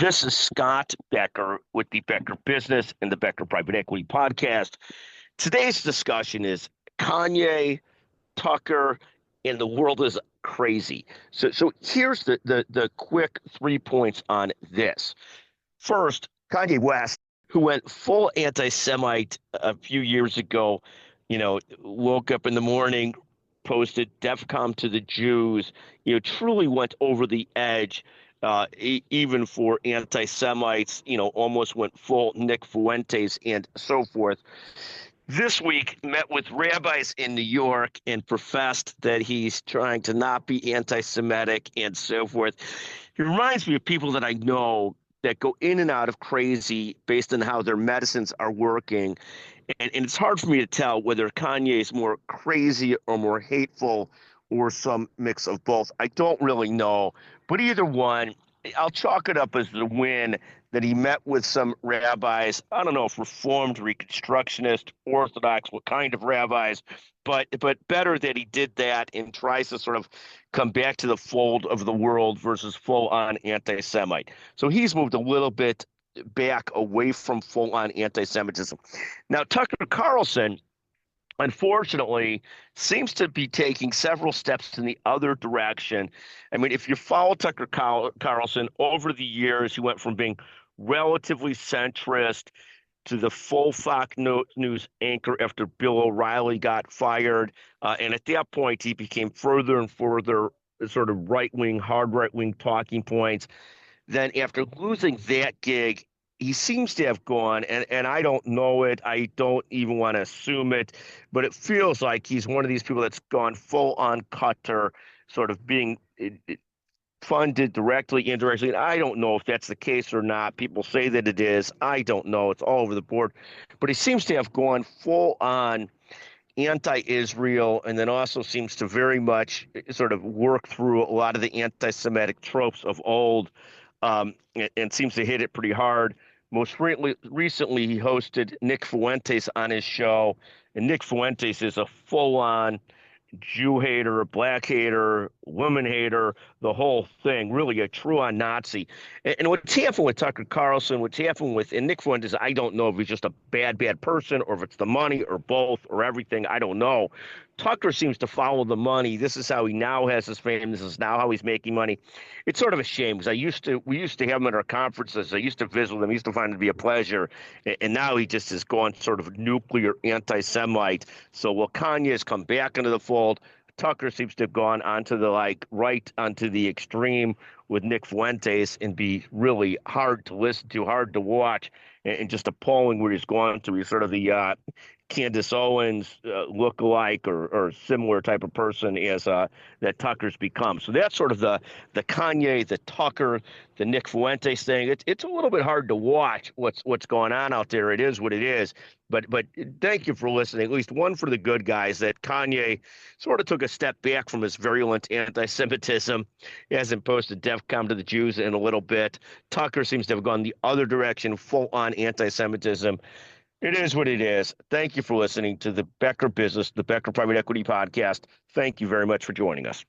This is Scott Becker with the Becker Business and the Becker Private Equity Podcast. Today's discussion is Kanye, Tucker, and the world is crazy. So here's the quick 3 points on this. First, Kanye West, who went full anti-Semite a few years ago, woke up in the morning, posted DEFCON to the Jews, truly went over the edge. Even for anti-Semites, almost went full Nick Fuentes and so forth. This week met with rabbis in New York and professed that he's trying to not be anti-Semitic and so forth. He reminds me of people that I know that go in and out of crazy based on how their medicines are working. And it's hard for me to tell whether Kanye is more crazy or more hateful or some mix of both. I don't really know. But either one, I'll chalk it up as the win that he met with some rabbis. I don't know if Reformed, Reconstructionist, Orthodox, what kind of rabbis, but better that he did that and tries to sort of come back to the fold of the world versus full-on anti-Semite. So he's moved a little bit back away from full-on anti-Semitism. Now, Tucker Carlson, unfortunately, seems to be taking several steps in the other direction. I mean, if you follow Tucker Carlson over the years, he went from being relatively centrist to the full Fox News anchor after Bill O'Reilly got fired. And at that point, he became further and further sort of right-wing, hard right-wing talking points. Then after losing that gig, he seems to have gone, and I don't know it. I don't even want to assume it, but it feels like he's one of these people that's gone full on Qatar, sort of being funded directly, indirectly. And I don't know if that's the case or not. People say that it is. I don't know. It's all over the board. But he seems to have gone full on anti-Israel, and then also seems to very much sort of work through a lot of the anti-Semitic tropes of old, and seems to hit it pretty hard. Most recently, he hosted Nick Fuentes on his show, and Nick Fuentes is a full-on Jew hater, black hater, woman hater, the whole thing, really a true-on Nazi. And what's happened with Tucker Carlson, what's happened with and Nick Fuentes, I don't know if he's just a bad person or if it's the money or both or everything. I don't know. Tucker seems to follow the money. This is how he now has his fame. This is now how he's making money. It's sort of a shame because we used to have him at our conferences. I used to visit with him. I used to find it to be a pleasure. And now he just has gone sort of nuclear anti-Semite. So while Kanye has come back into the fold, Tucker seems to have gone onto the right onto the extreme with Nick Fuentes and be really hard to listen to, hard to watch, and just appalling where he's gone to. He's sort of the Candace Owens look-alike or similar type of person as that Tucker's become. So that's sort of the Kanye, the Tucker, the Nick Fuentes thing. It's a little bit hard to watch what's going on out there. It is what it is. But thank you for listening. At least one for the good guys, that Kanye sort of took a step back from his virulent anti-Semitism. He hasn't posted DEFCON to the Jews in a little bit. Tucker seems to have gone the other direction, full-on anti-Semitism. It is what it is. Thank you for listening to the Becker Business, the Becker Private Equity Podcast. Thank you very much for joining us.